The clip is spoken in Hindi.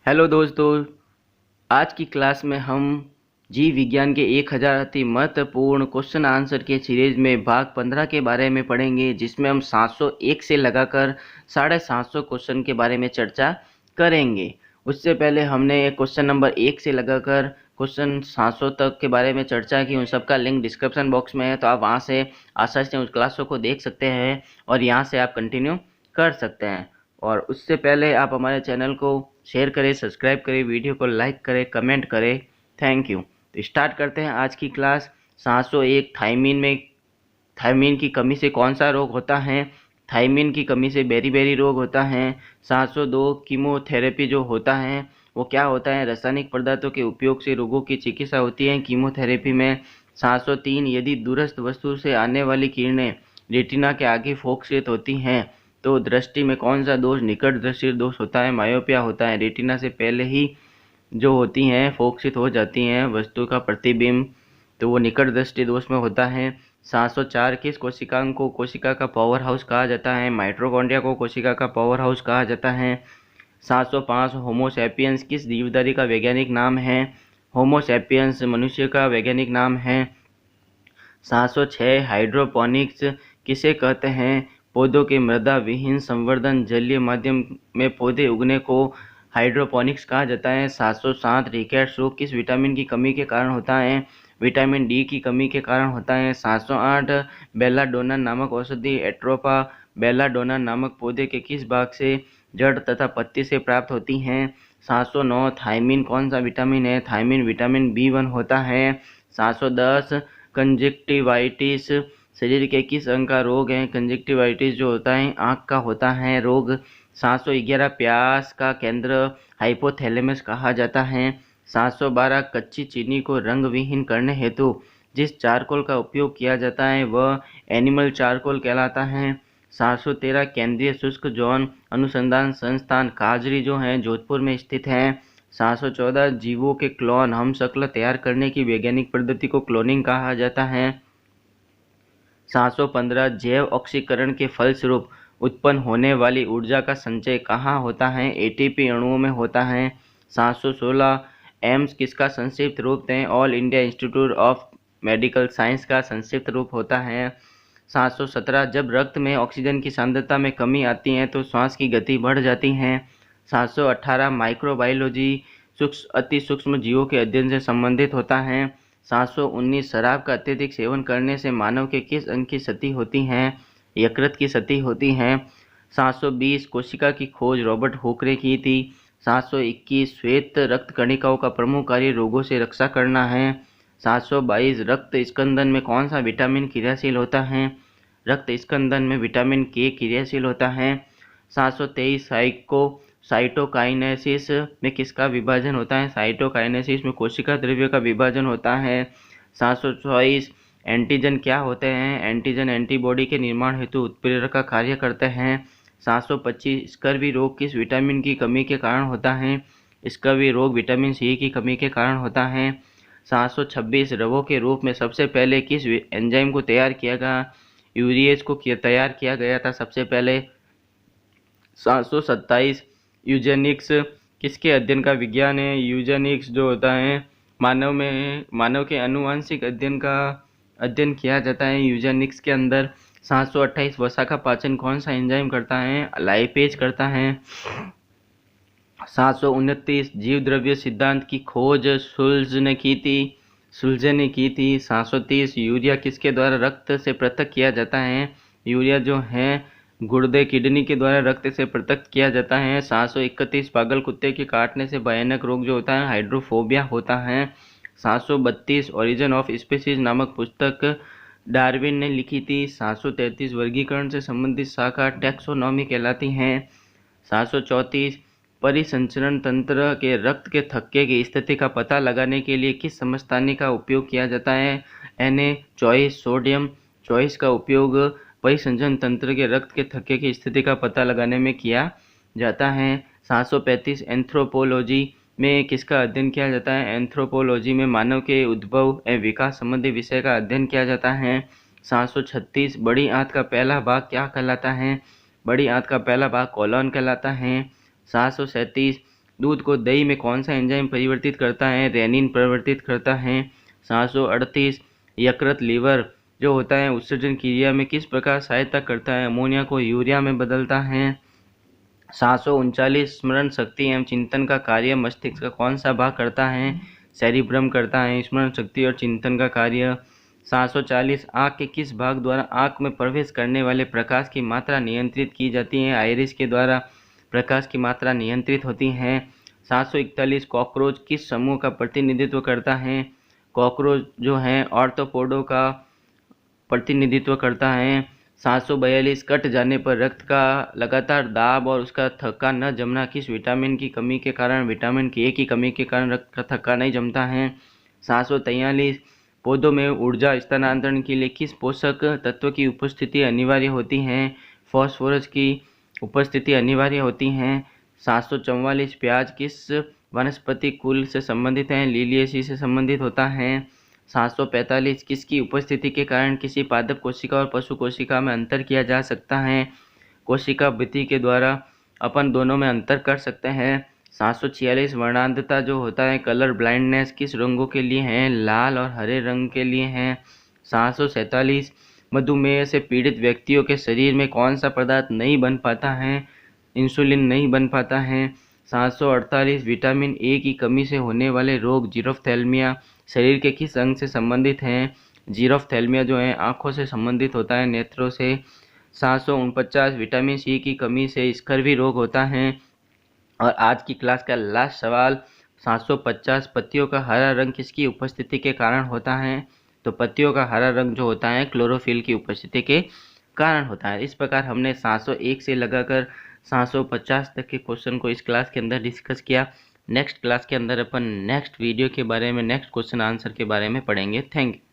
हेलो दोस्तों, आज की क्लास में हम जीव विज्ञान के 1000 अति महत्वपूर्ण क्वेश्चन आंसर के सीरीज में भाग 15 के बारे में पढ़ेंगे, जिसमें हम 701 से लगाकर 750 क्वेश्चन के बारे में चर्चा करेंगे। उससे पहले हमने क्वेश्चन नंबर 1 से लगाकर क्वेश्चन 700 तक के बारे में चर्चा की। उन सबका लिंक डिस्क्रिप्शन बॉक्स में है, तो आप वहाँ से आसानी से उस क्लासों को देख सकते हैं और यहाँ से आप कंटिन्यू कर सकते हैं। और उससे पहले आप हमारे चैनल को शेयर करें, सब्सक्राइब करें, वीडियो को लाइक करें, कमेंट करें। Thank you. तो स्टार्ट करते हैं आज की क्लास। 701 थायमीन की कमी से कौन सा रोग होता है? थायमीन की कमी से बेरी रोग होता है। 702 कीमोथेरेपी जो होता है वो क्या होता है? रासायनिक पदार्थों के उपयोग से रोगों की चिकित्सा होती है कीमोथेरेपी में। 703 यदि दूरस्थ वस्तु से आने वाली किरणें रेटिना के आगे फोकसित होती हैं तो दृष्टि में कौन सा दोष निकट दृष्टि दोष होता है? मायोपिया होता है। रेटिना से पहले ही जो होती हैं फोकसित हो जाती हैं वस्तु का प्रतिबिंब, तो वो निकट दृष्टि दोष में होता है। 704 किस कोशिकांग को कोशिका का पावर हाउस कहा जाता है? माइटोकॉन्ड्रिया को कोशिका का पावर हाउस कहा जाता है। 705 होमो सैपियंस किस जीवधारी का वैज्ञानिक नाम है? होमो सैपियंस मनुष्य का वैज्ञानिक नाम है। 706 हाइड्रोपोनिक्स किसे कहते हैं? पौधों के मृदा विहीन संवर्धन जलीय माध्यम में पौधे उगने को हाइड्रोपोनिक्स कहा जाता है। 707 रिकेट्स रोग किस विटामिन की कमी के कारण होता है? विटामिन डी की कमी के कारण होता है। 708 बेलाडोना नामक औषधि एट्रोपा बेलाडोना नामक पौधे के किस भाग से जड़ तथा पत्ती से प्राप्त होती हैं? 709 थायमीन कौन सा विटामिन है? थायमीन विटामिन B1 होता है। 710 कंजक्टिवाइटिस शरीर के किस अंग का रोग है? कंजक्टिवाइटिस जो होता है आँख का होता है रोग। 711 प्यास का केंद्र हाइपोथैलेमस कहा जाता है। 712 कच्ची चीनी को रंग विहीन करने हेतु जिस चारकोल का उपयोग किया जाता है वह एनिमल चारकोल कहलाता है। 713 केंद्रीय शुष्क जौन अनुसंधान संस्थान काजरी जो है जोधपुर में स्थित है। 714 जीवों के क्लोन हम शक्ल तैयार करने की वैज्ञानिक पद्धति को क्लोनिंग कहा जाता है। 715 जैव ऑक्सीकरण के फलस्वरूप उत्पन्न होने वाली ऊर्जा का संचय कहाँ होता है? एटीपी अणुओं में होता है। 716 एम्स किसका संक्षिप्त रूप है? All India institute of medical science का संक्षिप्त रूप होता है। 717 जब रक्त में ऑक्सीजन की सांद्रता में कमी आती है तो श्वास की गति बढ़ जाती है। 718 माइक्रोबायोलॉजी अति सूक्ष्म जीवों के अध्ययन से संबंधित होता है। 719 शराब का अत्यधिक सेवन करने से मानव के किस अंग की क्षति होती है? यकृत की क्षति होती है। 720 कोशिका की खोज रॉबर्ट हुक ने की थी। 721 श्वेत रक्त कणिकाओं का प्रमुख कार्य रोगों से रक्षा करना है। 722 रक्त स्कंदन में कौन सा विटामिन क्रियाशील होता है? रक्त स्कंदन में विटामिन के क्रियाशील होता है। 723 साइटोकाइनेसिस में किसका विभाजन होता है? साइटोकाइनेसिस में कोशिका द्रव्य का विभाजन होता है। 724 एंटीजन क्या होते हैं? एंटीजन एंटीबॉडी के निर्माण हेतु उत्प्रेरक का कार्य करते हैं। 725 स्कर्वी रोग किस विटामिन की कमी के कारण होता है? स्कर्वी रोग विटामिन सी की कमी के कारण होता है। 726 रवों के रूप में सबसे पहले किस एंजाइम को तैयार किया गया? यूरिएज को तैयार किया गया था सबसे पहले। 727 यूजेनिक्स किसके अध्ययन का विज्ञान है? यूजेनिक्स जो होता है मानव के आनुवंशिक अध्ययन किया जाता है यूजेनिक्स के अंदर। 728 वसा का पाचन कौन सा एंजाइम करता है? लाइपेज करता है। 729 जीव द्रव्य सिद्धांत की खोज शुल्ज ने की थी। 730 यूरिया किसके द्वारा रक्त से पृथक किया जाता है? यूरिया जो है गुर्दे किडनी के द्वारा रक्त से पृथक किया जाता है। 731 पागल कुत्ते के काटने से भयानक रोग जो होता है हाइड्रोफोबिया होता है। 732 ओरिजिन ऑफ स्पीसीज नामक पुस्तक डार्विन ने लिखी थी। 733 वर्गीकरण से संबंधित शाखा टैक्सोनॉमी कहलाती है। 734 परिसंचरण तंत्र के रक्त के थक्के की स्थिति का पता लगाने के लिए किस समस्थानिक का उपयोग किया जाता है? चॉइस सोडियम चॉइस का उपयोग परिसंचरण तंत्र के रक्त के थक्के की स्थिति का पता लगाने में किया जाता है। 735 एंथ्रोपोलॉजी में किसका अध्ययन किया जाता है? एंथ्रोपोलॉजी में मानव के उद्भव एवं विकास संबंधी विषय का अध्ययन किया जाता है। 736 बड़ी आंत का पहला भाग क्या कहलाता है? बड़ी आंत का पहला भाग कोलन कहलाता है। 737 दूध को दही में कौन सा एंजाइम परिवर्तित करता है? रेनिन परिवर्तित करता है। 738 यकृत लीवर जो होता है उत्सर्जन क्रिया में किस प्रकार सहायता करता है? अमोनिया को यूरिया में बदलता है। 739 स्मरण शक्ति एवं चिंतन का कार्य मस्तिष्क का कौन सा भाग करता है? सेरिब्रम करता है स्मरण शक्ति और चिंतन का कार्य। 740 आँख के किस भाग द्वारा आँख में प्रवेश करने वाले प्रकाश की मात्रा नियंत्रित की जाती है? आइरिस के द्वारा प्रकाश की मात्रा नियंत्रित होती है। 741 कॉकरोच किस समूह का प्रतिनिधित्व करता है? कॉकरोच जो है ऑर्थ्रोपोडा का प्रतिनिधित्व करता है। 742 कट जाने पर रक्त का लगातार दाब और उसका थक्का न जमना किस विटामिन की कमी के कारण? विटामिन के की कमी के कारण रक्त का थक्का नहीं जमता है। 743 पौधों में ऊर्जा स्थानांतरण के लिए किस पोषक तत्व की उपस्थिति अनिवार्य होती है? फॉस्फोरस की उपस्थिति अनिवार्य होती है। 744 प्याज किस वनस्पति कुल से संबंधित है? लिलिएसी से संबंधित होता है। 745 किसकी उपस्थिति के कारण किसी पादप कोशिका और पशु कोशिका में अंतर किया जा सकता है? कोशिका वृद्धि के द्वारा अपन दोनों में अंतर कर सकते हैं। 746 वर्णांधता जो होता है कलर ब्लाइंडनेस किस रंगों के लिए है? लाल और हरे रंग के लिए हैं। 747 मधुमेह से पीड़ित व्यक्तियों के शरीर में कौन सा पदार्थ नहीं बन पाता है? इंसुलिन नहीं बन पाता है। 748 विटामिन ए की कमी से होने वाले रोग जीरोफ्थैल्मिया शरीर के किस अंग से संबंधित हैं? जीरोफ्थैल्मिया जो है आँखों से संबंधित होता है, नेत्रों से। 749 विटामिन सी की कमी से स्कर्वी रोग होता है। और आज की क्लास का लास्ट सवाल 750 पत्तियों का हरा रंग किसकी उपस्थिति के कारण होता है? तो पत्तियों का हरा रंग जो होता है क्लोरोफिल की उपस्थिति के कारण होता है। इस प्रकार हमने 701 से लगाकर 750 तक के क्वेश्चन को इस क्लास के अंदर डिस्कस किया। नेक्स्ट क्लास के अंदर अपन नेक्स्ट वीडियो के बारे में, नेक्स्ट क्वेश्चन आंसर के बारे में पढ़ेंगे। Thank you.